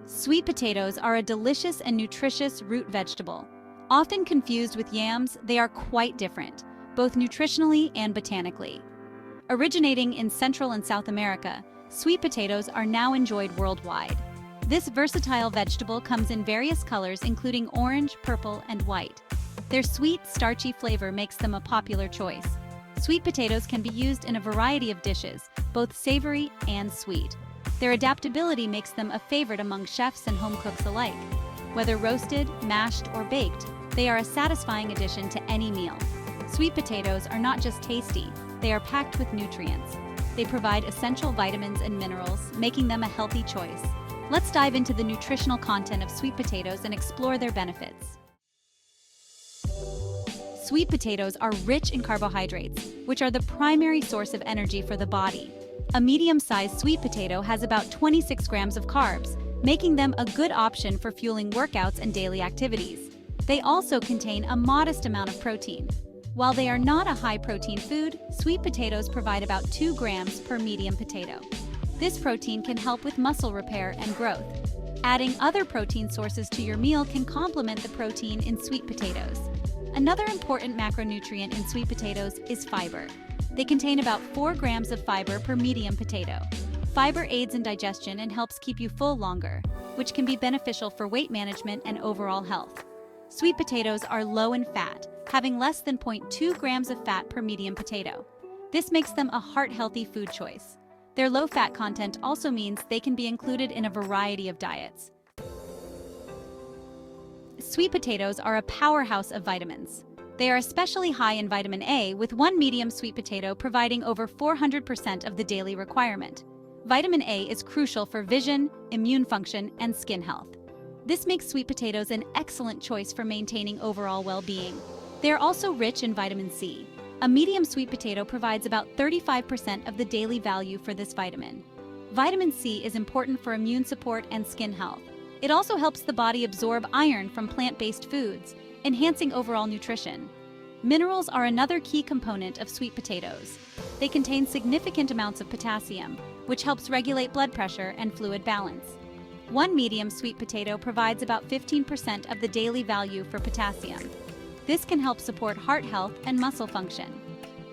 Sweet potatoes are a delicious and nutritious root vegetable. Often confused with yams, they are quite different, both nutritionally and botanically. Originating in Central and South America, sweet potatoes are now enjoyed worldwide. This versatile vegetable comes in various colors including orange, purple, and white. Their sweet, starchy flavor makes them a popular choice. Sweet potatoes can be used in a variety of dishes, both savory and sweet. Their adaptability makes them a favorite among chefs and home cooks alike. Whether roasted, mashed, or baked, they are a satisfying addition to any meal. Sweet potatoes are not just tasty, they are packed with nutrients. They provide essential vitamins and minerals, making them a healthy choice. Let's dive into the nutritional content of sweet potatoes and explore their benefits. Sweet potatoes are rich in carbohydrates, which are the primary source of energy for the body. A medium-sized sweet potato has about 26 grams of carbs, making them a good option for fueling workouts and daily activities. They also contain a modest amount of protein. While they are not a high-protein food, sweet potatoes provide about 2 grams per medium potato. This protein can help with muscle repair and growth. Adding other protein sources to your meal can complement the protein in sweet potatoes. Another important macronutrient in sweet potatoes is fiber. They contain about 4 grams of fiber per medium potato. Fiber aids in digestion and helps keep you full longer, which can be beneficial for weight management and overall health. Sweet potatoes are low in fat, having less than 0.2 grams of fat per medium potato. This makes them a heart-healthy food choice. Their low fat content also means they can be included in a variety of diets. Sweet potatoes are a powerhouse of vitamins. They are especially high in vitamin A, with one medium sweet potato providing over 400% of the daily requirement. Vitamin A is crucial for vision, immune function, and skin health. This makes sweet potatoes an excellent choice for maintaining overall well-being. They are also rich in vitamin C. A medium sweet potato provides about 35% of the daily value for this vitamin. Vitamin C is important for immune support and skin health. It also helps the body absorb iron from plant-based foods, enhancing overall nutrition. Minerals are another key component of sweet potatoes. They contain significant amounts of potassium, which helps regulate blood pressure and fluid balance. One medium sweet potato provides about 15% of the daily value for potassium. This can help support heart health and muscle function.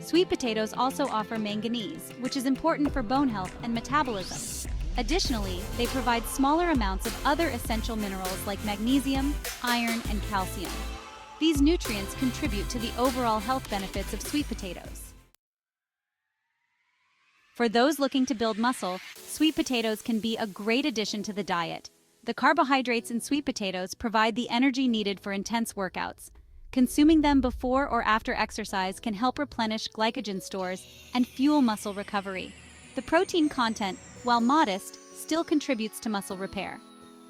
Sweet potatoes also offer manganese, which is important for bone health and metabolism. Additionally, they provide smaller amounts of other essential minerals like magnesium, iron, and calcium. These nutrients contribute to the overall health benefits of sweet potatoes. For those looking to build muscle, sweet potatoes can be a great addition to the diet. The carbohydrates in sweet potatoes provide the energy needed for intense workouts. Consuming them before or after exercise can help replenish glycogen stores and fuel muscle recovery. The protein content, while modest, still contributes to muscle repair.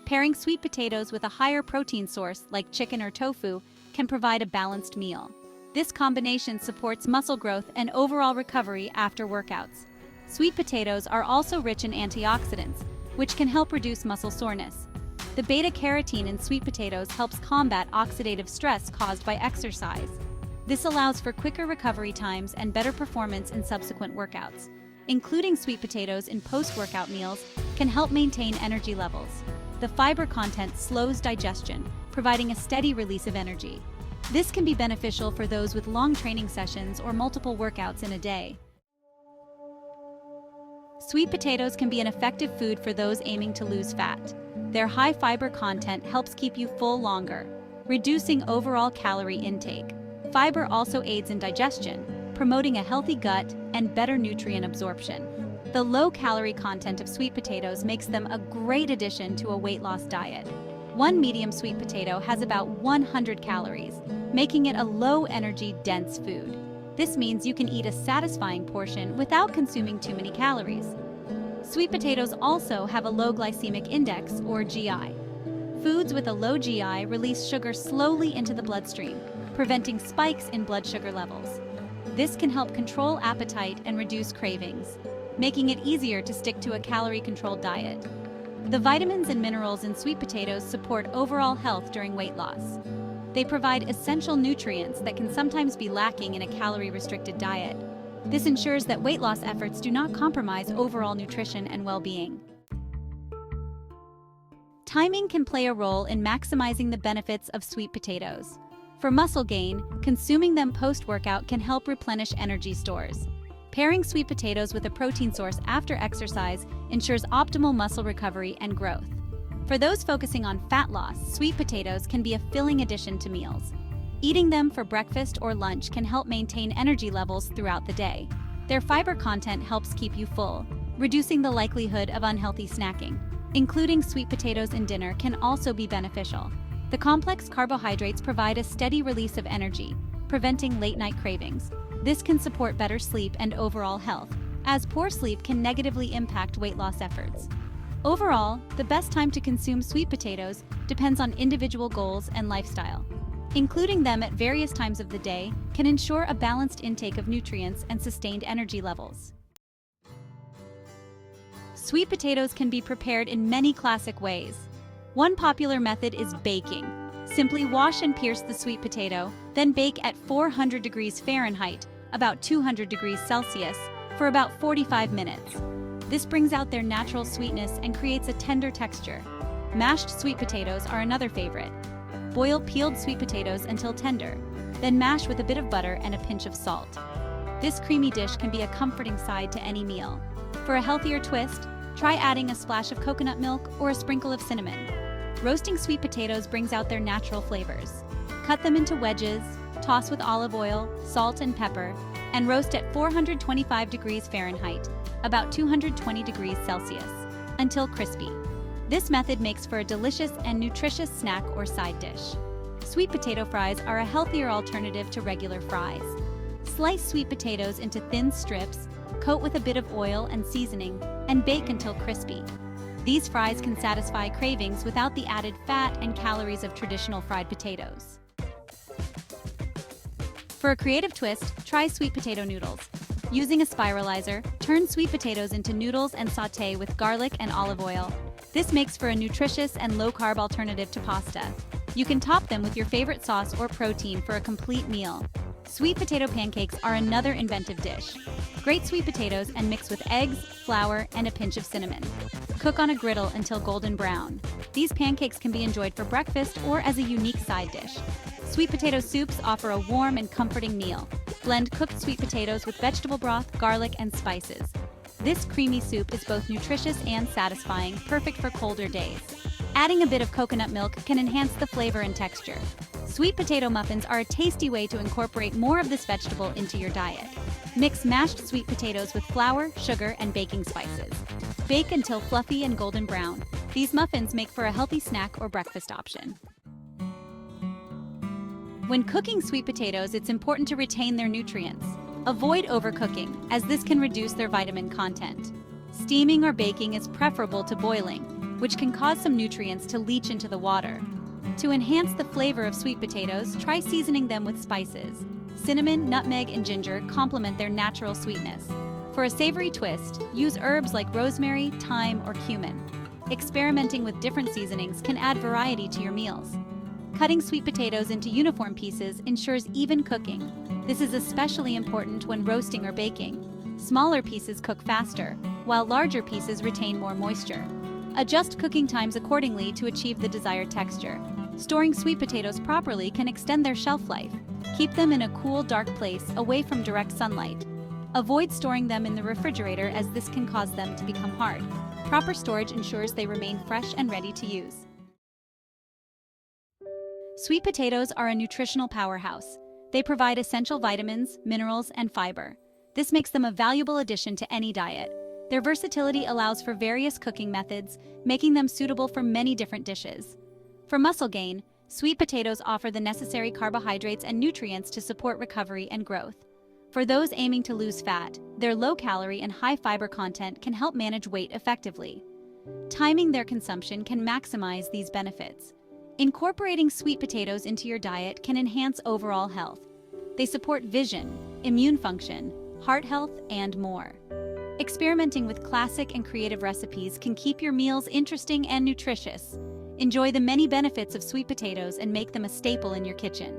Pairing sweet potatoes with a higher protein source like chicken or tofu can provide a balanced meal. This combination supports muscle growth and overall recovery after workouts. Sweet potatoes are also rich in antioxidants, which can help reduce muscle soreness. The beta-carotene in sweet potatoes helps combat oxidative stress caused by exercise. This allows for quicker recovery times and better performance in subsequent workouts. Including sweet potatoes in post-workout meals can help maintain energy levels. The fiber content slows digestion, providing a steady release of energy. This can be beneficial for those with long training sessions or multiple workouts in a day. Sweet potatoes can be an effective food for those aiming to lose fat. Their high fiber content helps keep you full longer, reducing overall calorie intake. Fiber also aids in digestion, promoting a healthy gut and better nutrient absorption. The low-calorie content of sweet potatoes makes them a great addition to a weight loss diet. One medium sweet potato has about 100 calories, making it a low-energy, dense food. This means you can eat a satisfying portion without consuming too many calories. Sweet potatoes also have a low glycemic index, or GI. Foods with a low GI release sugar slowly into the bloodstream, preventing spikes in blood sugar levels. This can help control appetite and reduce cravings, making it easier to stick to a calorie-controlled diet. The vitamins and minerals in sweet potatoes support overall health during weight loss. They provide essential nutrients that can sometimes be lacking in a calorie-restricted diet. This ensures that weight loss efforts do not compromise overall nutrition and well-being. Timing can play a role in maximizing the benefits of sweet potatoes. For muscle gain, consuming them post-workout can help replenish energy stores. Pairing sweet potatoes with a protein source after exercise ensures optimal muscle recovery and growth. For those focusing on fat loss, sweet potatoes can be a filling addition to meals. Eating them for breakfast or lunch can help maintain energy levels throughout the day. Their fiber content helps keep you full, reducing the likelihood of unhealthy snacking. Including sweet potatoes in dinner can also be beneficial. The complex carbohydrates provide a steady release of energy, preventing late-night cravings. This can support better sleep and overall health, as poor sleep can negatively impact weight loss efforts. Overall, the best time to consume sweet potatoes depends on individual goals and lifestyle. Including them at various times of the day can ensure a balanced intake of nutrients and sustained energy levels. Sweet potatoes can be prepared in many classic ways. One popular method is baking. Simply wash and pierce the sweet potato, then bake at 400 degrees Fahrenheit, about 200 degrees Celsius, for about 45 minutes. This brings out their natural sweetness and creates a tender texture. Mashed sweet potatoes are another favorite. Boil peeled sweet potatoes until tender, then mash with a bit of butter and a pinch of salt. This creamy dish can be a comforting side to any meal. For a healthier twist, try adding a splash of coconut milk or a sprinkle of cinnamon. Roasting sweet potatoes brings out their natural flavors. Cut them into wedges, toss with olive oil, salt, and pepper, and roast at 425 degrees Fahrenheit, about 220 degrees Celsius, until crispy. This method makes for a delicious and nutritious snack or side dish. Sweet potato fries are a healthier alternative to regular fries. Slice sweet potatoes into thin strips, coat with a bit of oil and seasoning, and bake until crispy. These fries can satisfy cravings without the added fat and calories of traditional fried potatoes. For a creative twist, try sweet potato noodles. Using a spiralizer, turn sweet potatoes into noodles and sauté with garlic and olive oil. This makes for a nutritious and low-carb alternative to pasta. You can top them with your favorite sauce or protein for a complete meal. Sweet potato pancakes are another inventive dish. Grate sweet potatoes and mix with eggs, flour, and a pinch of cinnamon. Cook on a griddle until golden brown. These pancakes can be enjoyed for breakfast or as a unique side dish. Sweet potato soups offer a warm and comforting meal. Blend cooked sweet potatoes with vegetable broth, garlic, and spices. This creamy soup is both nutritious and satisfying, perfect for colder days. Adding a bit of coconut milk can enhance the flavor and texture. Sweet potato muffins are a tasty way to incorporate more of this vegetable into your diet. Mix mashed sweet potatoes with flour, sugar, and baking spices. Bake until fluffy and golden brown. These muffins make for a healthy snack or breakfast option. When cooking sweet potatoes, it's important to retain their nutrients. Avoid overcooking, as this can reduce their vitamin content. Steaming or baking is preferable to boiling, which can cause some nutrients to leach into the water. To enhance the flavor of sweet potatoes, try seasoning them with spices. Cinnamon, nutmeg, and ginger complement their natural sweetness. For a savory twist, use herbs like rosemary, thyme, or cumin. Experimenting with different seasonings can add variety to your meals. Cutting sweet potatoes into uniform pieces ensures even cooking. This is especially important when roasting or baking. Smaller pieces cook faster, while larger pieces retain more moisture. Adjust cooking times accordingly to achieve the desired texture. Storing sweet potatoes properly can extend their shelf life. Keep them in a cool, dark place away from direct sunlight. Avoid storing them in the refrigerator, as this can cause them to become hard. Proper storage ensures they remain fresh and ready to use. Sweet potatoes are a nutritional powerhouse. They provide essential vitamins, minerals, and fiber. This makes them a valuable addition to any diet. Their versatility allows for various cooking methods, making them suitable for many different dishes. For muscle gain, sweet potatoes offer the necessary carbohydrates and nutrients to support recovery and growth. For those aiming to lose fat, their low-calorie and high-fiber content can help manage weight effectively. Timing their consumption can maximize these benefits. Incorporating sweet potatoes into your diet can enhance overall health. They support vision, immune function, heart health, and more. Experimenting with classic and creative recipes can keep your meals interesting and nutritious. Enjoy the many benefits of sweet potatoes and make them a staple in your kitchen.